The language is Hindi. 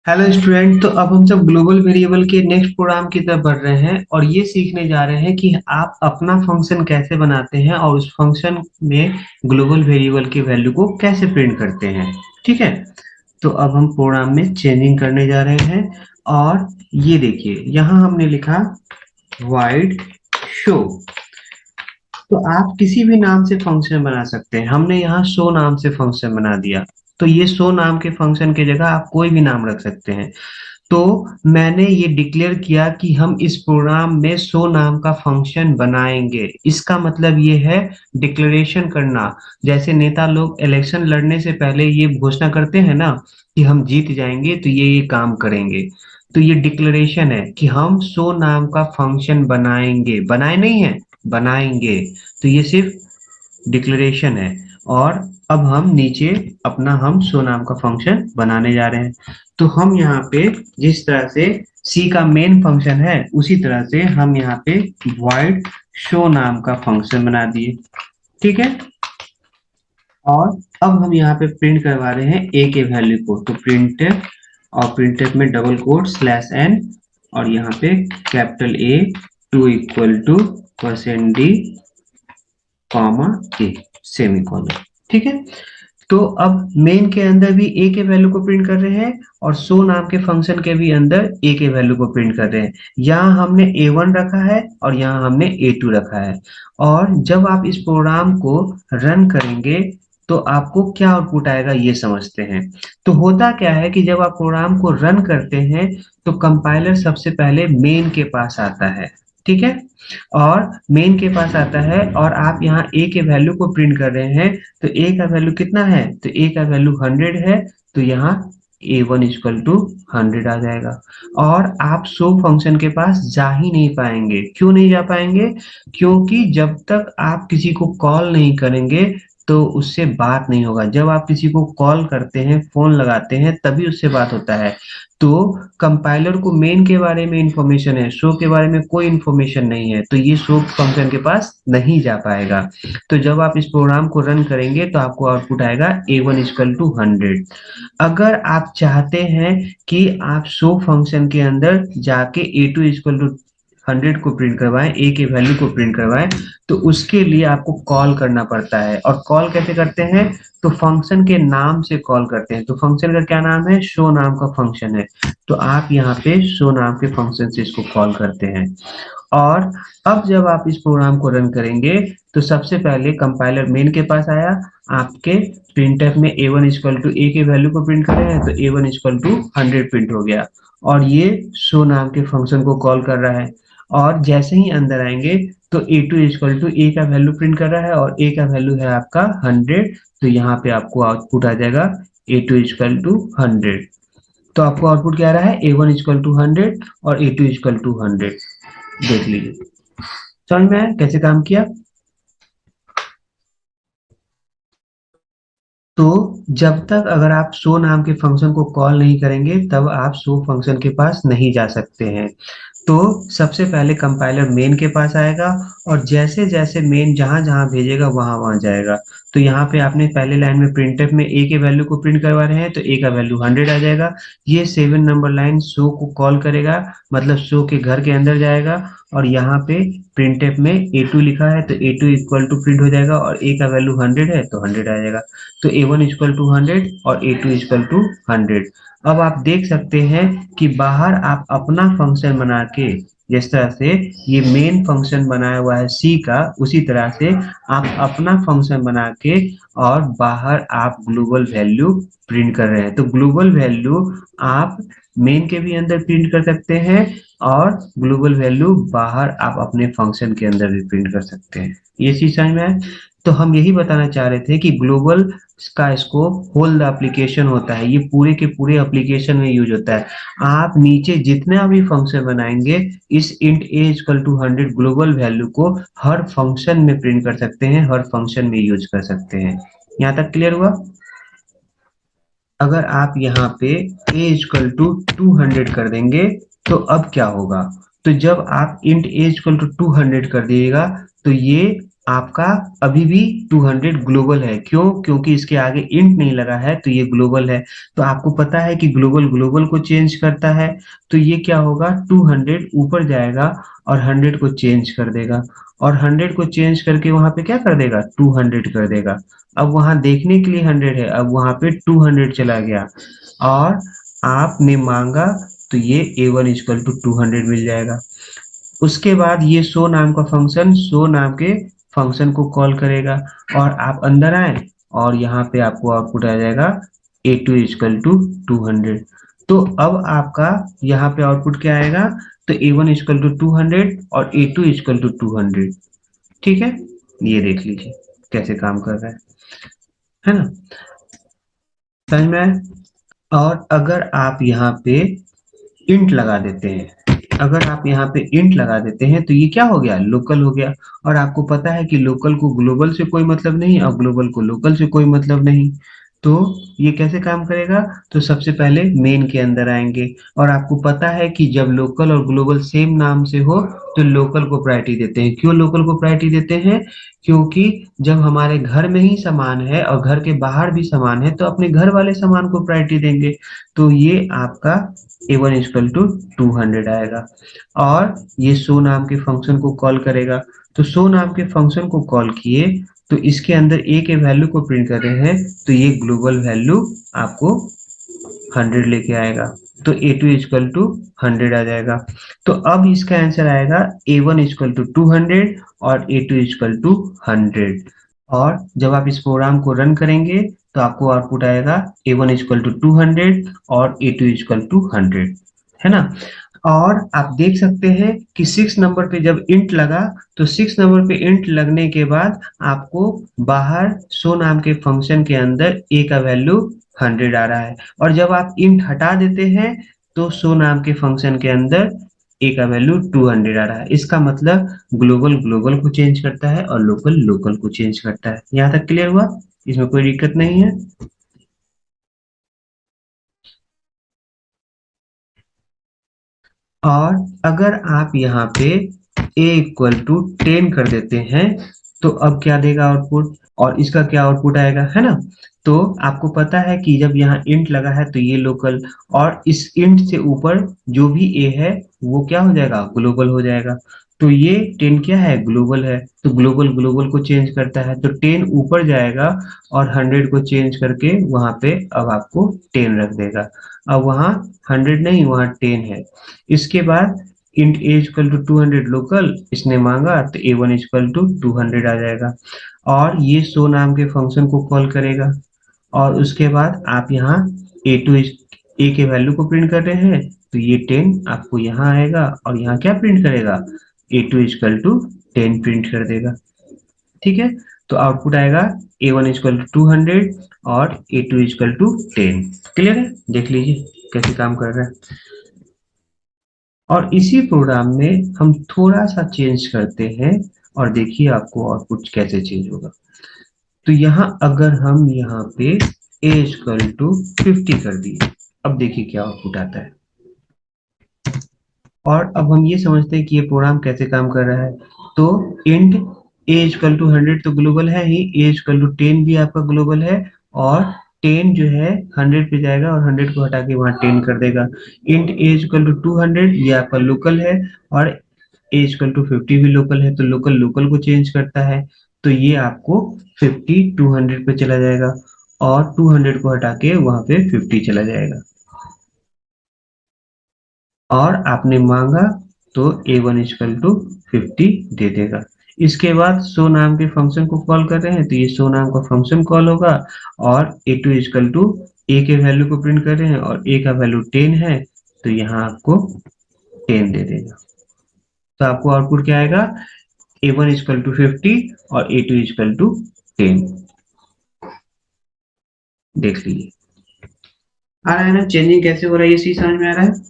Hello student. तो अब हम सब ग्लोबल वेरिएबल के नेक्स्ट प्रोग्राम की तरफ बढ़ रहे हैं और ये सीखने जा रहे हैं कि आप अपना फंक्शन कैसे बनाते हैं और उस फंक्शन में ग्लोबल वेरिएबल की वैल्यू को कैसे प्रिंट करते हैं। ठीक है। तो अब हम प्रोग्राम में चेंजिंग करने जा रहे हैं और ये देखिए यहाँ हमने लिखा वाइड शो। तो आप किसी भी नाम से फंक्शन बना सकते हैं। हमने यहाँ शो नाम से फंक्शन बना दिया। तो ये शो नाम के फंक्शन की जगह आप कोई भी नाम रख सकते हैं। तो मैंने ये डिक्लेयर किया कि हम इस प्रोग्राम में शो नाम का फंक्शन बनाएंगे। इसका मतलब ये है डिक्लेरेशन करना। जैसे नेता लोग इलेक्शन लड़ने से पहले ये घोषणा करते हैं ना कि हम जीत जाएंगे तो ये काम करेंगे। तो ये डिक्लेरेशन है कि हम शो नाम का फंक्शन बनाएंगे। बनाए नहीं है, बनाएंगे। तो ये सिर्फ डिक्लेरेशन है। और अब हम नीचे अपना हम शो नाम का फंक्शन बनाने जा रहे हैं। तो हम यहाँ पे जिस तरह से सी का मेन फंक्शन है उसी तरह से हम यहाँ पे void शो नाम का फंक्शन बना दिए। ठीक है। और अब हम यहाँ पे प्रिंट करवा रहे हैं ए के वैल्यू को। तो प्रिंट और प्रिंटफ में डबल कोट स्लैश एन और यहाँ पे capital A to equal to %d comma A semicolon. ठीक है। तो अब मेन के अंदर भी ए के वैल्यू को प्रिंट कर रहे हैं और शो नाम के फंक्शन के भी अंदर ए के वैल्यू को प्रिंट कर रहे हैं। यहाँ हमने A1 रखा है और यहाँ हमने A2 रखा है। और जब आप इस प्रोग्राम को रन करेंगे तो आपको क्या आउटपुट आएगा ये समझते हैं। तो होता क्या है कि जब आप प्रोग्राम को रन करते हैं तो कंपाइलर सबसे पहले मेन के पास आता है। ठीक है। और मेन के पास आता है और आप यहाँ ए के वैल्यू को प्रिंट कर रहे हैं। तो ए का वैल्यू कितना है? तो ए का वैल्यू 100 है। तो यहाँ A1 इक्वल टू 100 आ जाएगा। और आप शो फंक्शन के पास जा ही नहीं पाएंगे। क्यों नहीं जा पाएंगे? क्योंकि जब तक आप किसी को कॉल नहीं करेंगे तो उससे बात नहीं होगा। जब आप किसी को कॉल करते हैं, फोन लगाते हैं, तभी उससे बात होता है। तो कंपाइलर को मेन के बारे में इंफॉर्मेशन है, शो के बारे में कोई इंफॉर्मेशन नहीं है, तो ये शो फंक्शन के पास नहीं जा पाएगा। तो जब आप इस प्रोग्राम को रन करेंगे तो आपको आउटपुट आएगा A1 इक्वल टू 100। अगर आप चाहते हैं कि आप शो फंक्शन के अंदर जाके A2 इक्वल टू 100 को प्रिंट करवाएं, ए के वैल्यू को प्रिंट करवाएं, तो उसके लिए आपको कॉल करना पड़ता है। और कॉल कैसे करते हैं? तो फंक्शन के नाम से कॉल करते हैं। तो फंक्शन का क्या नाम है? शो नाम का फंक्शन है। तो आप यहाँ पे शो नाम के फंक्शन से इसको कॉल करते हैं। और अब जब आप इस प्रोग्राम को रन करेंगे तो सबसे पहले कंपाइलर मेन के पास आया, आपके प्रिंटफ में A1 इक्वल टू ए के वैल्यू को प्रिंट कर रहे हैं तो A1 इक्वल टू 100 प्रिंट हो गया। और ये शो नाम के फंक्शन को कॉल कर रहा है। और जैसे ही अंदर आएंगे तो A2 इक्वल टू ए का वैल्यू प्रिंट कर रहा है और ए का वैल्यू है आपका 100। तो यहाँ पे आपको आउटपुट आ जाएगा A2 इक्वल टू 100। तो आपको आउटपुट क्या आ रहा है? A1 इक्वल टू 100 और A2 इक्वल टू 100। देख लीजिए समझ में आया कैसे काम किया। तो जब तक अगर आप शो नाम के फंक्शन को कॉल नहीं करेंगे तब आप शो फंक्शन के पास नहीं जा सकते हैं। तो सबसे पहले कंपाइलर मेन के पास आएगा और जैसे जैसे मेन जहां जहां भेजेगा वहां वहां जाएगा। तो यहाँ पे आपने पहले लाइन में प्रिंटफ में ए के वैल्यू को प्रिंट करवा रहे हैं तो ए का वैल्यू 100 आ जाएगा। ये 7 नंबर लाइन शो को कॉल करेगा, मतलब शो के घर के अंदर जाएगा। और यहाँ पे प्रिंटफ में A2 लिखा है तो A2 इक्वल टू प्रिंट हो जाएगा और ए का वैल्यू 100 है तो 100 आ जाएगा। तो A1 इक्वल टू 100 और A2 इक्वल टू 100। अब आप देख सकते हैं कि बाहर आप अपना फंक्शन बना के, जिस तरह से ये मेन फंक्शन बनाया हुआ है सी का, उसी तरह से आप अपना फंक्शन बना के और बाहर आप ग्लोबल वैल्यू प्रिंट कर रहे हैं। तो ग्लोबल वैल्यू आप मेन के भी अंदर प्रिंट कर सकते हैं और ग्लोबल वैल्यू बाहर आप अपने फंक्शन के अंदर भी प्रिंट कर सकते हैं। ये चीज समझ में है। तो हम यही बताना चाह रहे थे कि ग्लोबल का स्कोप होल द एप्लीकेशन होता है। ये पूरे के पूरे एप्लीकेशन में यूज होता है। आप नीचे जितना भी फंक्शन बनाएंगे इस int A equal to 100 global value को हर फंक्शन में प्रिंट कर सकते हैं, हर फंक्शन में यूज कर सकते हैं। यहाँ तक क्लियर हुआ? अगर आप यहाँ पे a इक्वल टू 200 कर देंगे तो अब क्या होगा? तो जब आप इंट a इक्वल टू 200 कर दिएगा तो ये आपका अभी भी 200 ग्लोबल है। क्यों? क्योंकि इसके आगे इंट नहीं लगा है, तो ये ग्लोबल है। तो आपको पता है कि ग्लोबल ग्लोबल को चेंज करता है, तो ये क्या होगा, 200 ऊपर जाएगा और 100 को चेंज कर देगा, और 100 को चेंज करके वहां पे क्या कर देगा, 200 कर देगा। अब वहां देखने के लिए 100 है, अब वहां पे 200 चला गया, और आपने मांगा तो ये A1 इक्वल टू 200 मिल जाएगा। उसके बाद ये शो नाम का फंक्शन शो नाम के फंक्शन को कॉल करेगा, और आप अंदर आए और यहाँ पे आपको आउटपुट आ जाएगा A2 इक्वल टू 200। तो अब आपका यहाँ पे आउटपुट क्या आएगा, तो A1 इक्वल टू 200 और A2 इक्वल टू 200। ठीक है, ये देख लीजिए कैसे काम कर रहा है ना, समझ में आया? और अगर आप यहाँ पे इंट लगा देते हैं, अगर आप यहाँ पे इंट लगा देते हैं तो ये क्या हो गया, लोकल हो गया। और आपको पता है कि लोकल को ग्लोबल से कोई मतलब नहीं और ग्लोबल को लोकल से कोई मतलब नहीं। तो ये कैसे काम करेगा, तो सबसे पहले मेन के अंदर आएंगे, और आपको पता है कि जब लोकल और ग्लोबल सेम नाम से हो तो लोकल को प्रायोरिटी देते हैं। क्यों लोकल को प्रायोरिटी देते हैं, क्योंकि जब हमारे घर में ही सामान है और घर के बाहर भी सामान है तो अपने घर वाले सामान को प्रायोरिटी देंगे। तो ये आपका A1 इक्वल टू 200 आएगा, और ये शो नाम के फंक्शन को कॉल करेगा। तो शो नाम के फंक्शन को कॉल किए तो इसके अंदर ए के वैल्यू को प्रिंट कर रहे हैं, तो ये ग्लोबल वैल्यू आपको 100 लेके आएगा। तो A2 इक्वल टू 100 आ जाएगा। तो अब इसका आंसर आएगा A1 इक्वल टू 200 और A2 इक्वल टू 100। और जब आप इस प्रोग्राम को रन करेंगे तो आपको आउटपुट आएगा A1 इक्वल टू 200 और A2 इक्वल टू 100, है ना। और आप देख सकते हैं कि 6 नंबर पे जब इंट लगा तो 6 नंबर पे इंट लगने के बाद आपको बाहर शो नाम के फंक्शन के अंदर ए का वैल्यू 100 आ रहा है, और जब आप इंट हटा देते हैं तो शो नाम के फंक्शन के अंदर ए का वैल्यू 200 आ रहा है। इसका मतलब ग्लोबल ग्लोबल को चेंज करता है और लोकल लोकल को चेंज करता है। यहाँ तक क्लियर हुआ, इसमें कोई दिक्कत नहीं है। और अगर आप यहाँ पे a इक्वल टू 10 कर देते हैं तो अब क्या देगा आउटपुट, और इसका क्या आउटपुट आएगा, है ना। तो आपको पता है कि जब यहाँ इंट लगा है तो ये लोकल, और इस इंट से ऊपर जो भी a है वो क्या हो जाएगा, ग्लोबल हो जाएगा। तो ये 10 क्या है, ग्लोबल है, तो ग्लोबल ग्लोबल को चेंज करता है, तो 10 ऊपर जाएगा और 100 को चेंज करके वहां पे अब आपको 10 रख देगा। अब वहां 100 नहीं, वहां 10 है। इसके बाद int A equal to 200 local इसने मांगा तो A1 इक्वल टू 200 आ जाएगा, और ये शो नाम के फंक्शन को कॉल करेगा। और उसके बाद आप यहाँ A2 ए के वैल्यू को प्रिंट कर रहे हैं तो ये 10 आपको यहाँ आएगा, और यहाँ क्या प्रिंट करेगा, A2 इक्वल टू 10 प्रिंट कर देगा। ठीक है, तो आउटपुट आएगा A1 इक्वल टू 200 और A2 इक्वल टू 10। क्लियर है, देख लीजिए कैसे काम कर रहा है। और इसी प्रोग्राम में हम थोड़ा सा चेंज करते हैं, और देखिए आपको आउटपुट कैसे चेंज होगा। तो यहाँ अगर हम यहाँ पे a इक्वल टू 50 कर दिए, अब देखिए क्या आउटपुट आता है। और अब हम ये समझते हैं कि ये प्रोग्राम कैसे काम कर रहा है। तो इंट a इक्वल टू 100 तो ग्लोबल है ही, a इक्वल टू 10 भी आपका ग्लोबल है, और 10 जो है 100 पे जाएगा और 100 को हटा के वहां 10 कर देगा। इंट a इक्वल टू 200 ये आपका लोकल है, और a इक्वल टू 50 भी लोकल है, तो लोकल लोकल को चेंज करता है। तो ये आपको 50 200 पे चला जाएगा, और 200 को हटा के वहां पे 50 चला जाएगा। और आपने मांगा तो A1 इक्वल टू 50 दे देगा। इसके बाद शो नाम के फंक्शन को कॉल कर रहे हैं तो ये शो नाम का फंक्शन कॉल होगा, और A2 इक्वल टू ए के वैल्यू को प्रिंट कर रहे हैं और ए का वैल्यू 10 है, तो यहाँ आपको 10 दे देगा। तो आपको आउटपुट क्या आएगा, A1 इक्वल टू 50 और A2 इक्वल टू 10। देख लीजिए आ रहा है ना, चेंजिंग कैसे हो रहा है ये चीज समझ में आ रहा है।